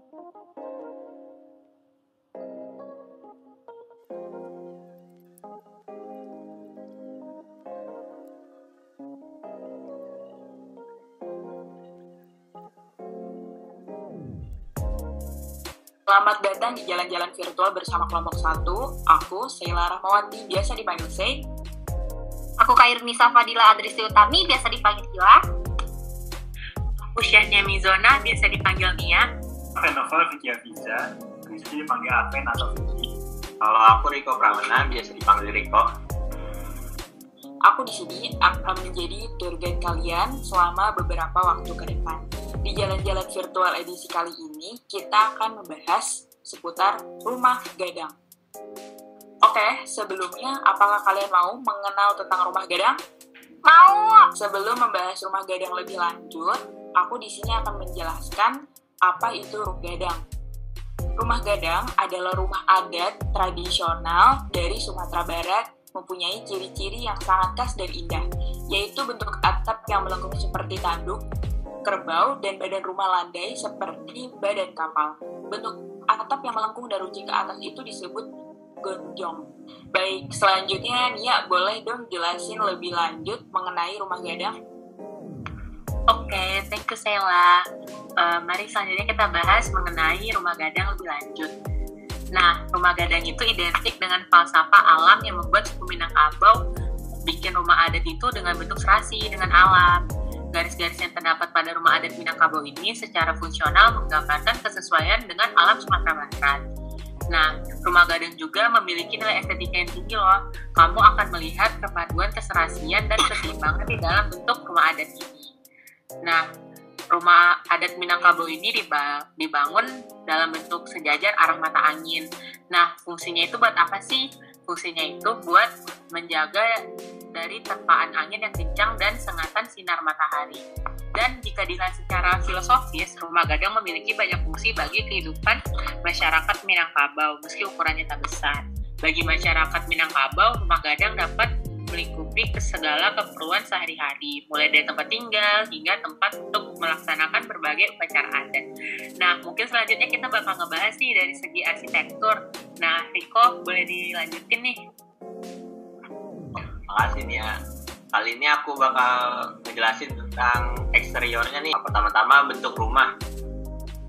Selamat datang di Jalan-Jalan Virtual bersama kelompok 1. Aku, Sheila Rahmawati, biasa dipanggil Sei. Aku Kairunisa Fadila Adrisi Utami, biasa dipanggil Hila. Aku Syahnya Mizona, biasa dipanggil Nia. Novel Vicky Afiza, biasa dipanggil Aven atau Vicky. Kalau aku Riko Pramana, biasa dipanggil Riko. Aku di sini akan menjadi tour guide kalian selama beberapa waktu ke depan. Di Jalan-Jalan Virtual edisi kali ini, kita akan membahas seputar rumah gadang. Oke, sebelumnya apakah kalian mau mengenal tentang rumah gadang? Mau! Sebelum membahas rumah gadang lebih lanjut, aku di sini akan menjelaskan apa itu rumah gadang. Rumah gadang adalah rumah adat tradisional dari Sumatera Barat, mempunyai ciri-ciri yang sangat khas dan indah, yaitu bentuk atap yang melengkung seperti tanduk, kerbau, dan badan rumah landai seperti badan kapal. Bentuk atap yang melengkung dan runcing ke atas itu disebut gonjong. Baik, selanjutnya Nia boleh dong jelasin lebih lanjut mengenai rumah gadang? Oke, thank you Sheila. Mari selanjutnya kita bahas mengenai rumah gadang lebih lanjut. Nah, rumah gadang itu identik dengan falsafah alam yang membuat suku Minangkabau bikin rumah adat itu dengan bentuk serasi dengan alam. Garis-garis yang terdapat pada rumah adat Minangkabau ini secara fungsional menggambarkan kesesuaian dengan alam Sumatera Barat. Nah, rumah gadang juga memiliki nilai estetika yang tinggi loh. Kamu akan melihat kepaduan keserasian dan keseimbangan di dalam bentuk rumah adat ini. Nah, rumah adat Minangkabau ini dibangun dalam bentuk sejajar arah mata angin. Nah, fungsinya itu buat apa sih? Fungsinya itu buat menjaga dari terpaan angin yang kencang dan sengatan sinar matahari. Dan jika dilihat secara filosofis, rumah gadang memiliki banyak fungsi bagi kehidupan masyarakat Minangkabau, meski ukurannya tak besar. Bagi masyarakat Minangkabau, rumah gadang dapat melingkupi segala keperluan sehari-hari, mulai dari tempat tinggal hingga tempat untuk melaksanakan berbagai upacara adat. Nah, mungkin selanjutnya kita bakal ngebahas nih dari segi arsitektur. Nah, Riko, boleh dilanjutin nih? Makasih nih ya. Kali ini aku bakal ngejelasin tentang eksteriornya nih. Pertama-tama bentuk rumah.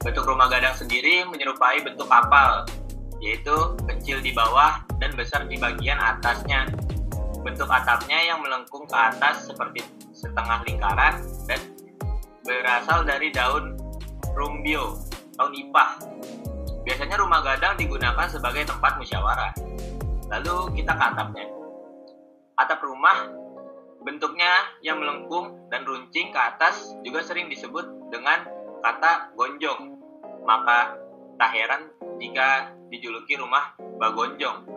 Bentuk rumah gadang sendiri menyerupai bentuk kapal, yaitu kecil di bawah dan besar di bagian atasnya. Bentuk atapnya yang melengkung ke atas seperti setengah lingkaran dan berasal dari daun rumbio, daun ipah. Biasanya rumah gadang digunakan sebagai tempat musyawarah. Lalu kita ke atapnya. Atap rumah bentuknya yang melengkung dan runcing ke atas juga sering disebut dengan kata gonjong. Maka tak heran jika dijuluki rumah bagonjong.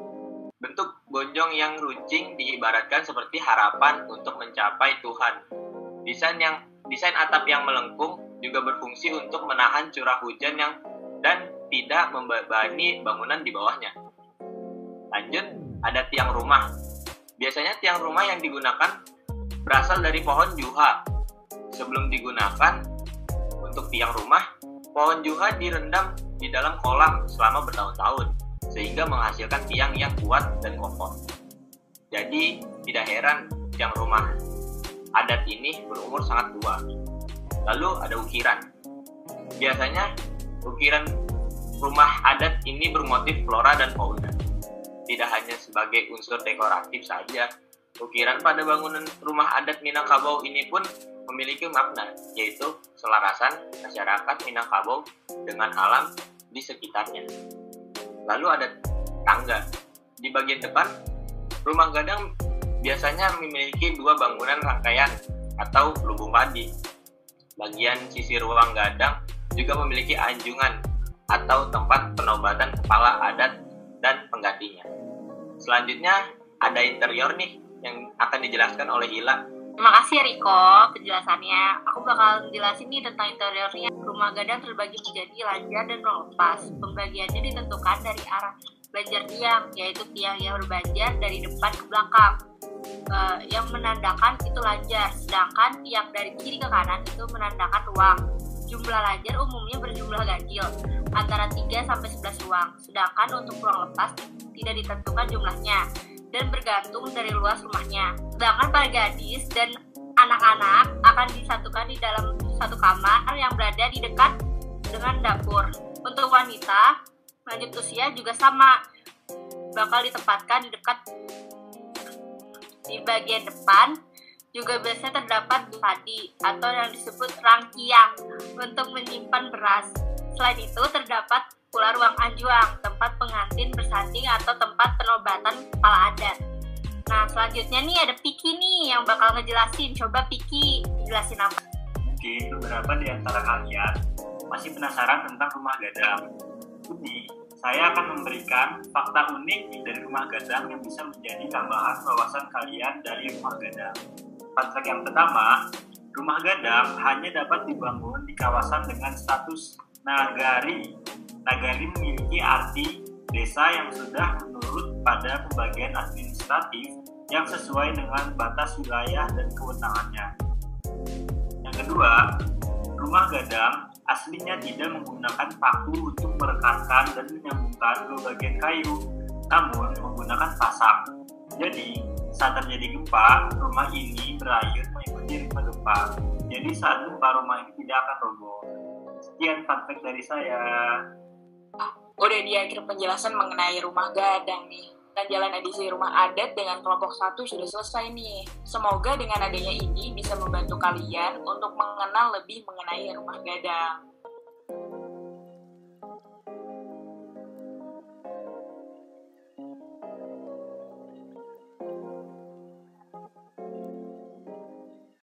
Bentuk gonjong yang runcing diibaratkan seperti harapan untuk mencapai Tuhan. Desain atap yang melengkung juga berfungsi untuk menahan curah hujan dan tidak membebani bangunan di bawahnya. Lanjut, ada tiang rumah. Biasanya tiang rumah yang digunakan berasal dari pohon juha. Sebelum digunakan untuk tiang rumah, pohon juha direndam di dalam kolam selama bertahun-tahun, sehingga menghasilkan tiang yang kuat dan kokoh. Jadi, tidak heran tiang rumah adat ini berumur sangat tua. Lalu ada ukiran. Biasanya, ukiran rumah adat ini bermotif flora dan fauna. Tidak hanya sebagai unsur dekoratif saja, ukiran pada bangunan rumah adat Minangkabau ini pun memiliki makna, yaitu selarasan masyarakat Minangkabau dengan alam di sekitarnya. Lalu ada tangga. Di bagian depan, rumah gadang biasanya memiliki dua bangunan rangkaian atau lubung padi. Bagian sisi ruang gadang juga memiliki anjungan atau tempat penobatan kepala adat dan penggantinya. Selanjutnya ada interior nih yang akan dijelaskan oleh Hila. Terima kasih Riko penjelasannya. Aku bakal jelasin nih tentang interiornya. Rumah gadang terbagi menjadi lanjar dan lepas. Pembagiannya ditentukan dari arah banjar tiang, yaitu tiang yang berbanjar dari depan ke belakang, yang menandakan itu lanjar. Sedangkan tiang dari kiri ke kanan itu menandakan ruang. Jumlah lajar umumnya berjumlah ganjil, antara 3 sampai 11 ruang. Sedangkan untuk ruang lepas tidak ditentukan jumlahnya dan bergantung dari luas rumahnya. Sedangkan para gadis dan anak-anak akan disatukan di dalam satu kamar yang berada di dekat dengan dapur. Untuk wanita lanjut usia juga sama, bakal ditempatkan di dekat di bagian depan. Juga biasanya terdapat padi atau yang disebut rangkiang untuk menyimpan beras. Selain itu terdapat pula ruang anjuang, tempat pengantin bersanding atau tempat penobatan kepala adat. Nah, selanjutnya nih ada Piki nih yang bakal ngejelasin. Coba Piki jelasin apa? Mungkin beberapa di antara kalian masih penasaran tentang rumah gadang. Jadi, saya akan memberikan fakta unik dari rumah gadang yang bisa menjadi tambahan wawasan kalian dari rumah gadang. Fun fact yang pertama, rumah gadang hanya dapat dibangun di kawasan dengan status nagari. Nagari memiliki arti desa yang sudah menurut pada pembagian administratif yang sesuai dengan batas wilayah dan kewenangannya. Yang kedua, rumah gadang aslinya tidak menggunakan paku untuk merekatkan dan menyambungkan dua bagian kayu, namun menggunakan pasak. Jadi, saat terjadi gempa, rumah ini berakhir mengikuti ritme gempa. Jadi saat gempa, rumah ini tidak akan roboh. Sekian fun fact dari saya. Udah di akhir penjelasan mengenai rumah gadang nih. Dan jalan edisi rumah adat dengan kelompok 1 sudah selesai nih. Semoga dengan adanya ini bisa membantu kalian untuk mengenal lebih mengenai rumah gadang.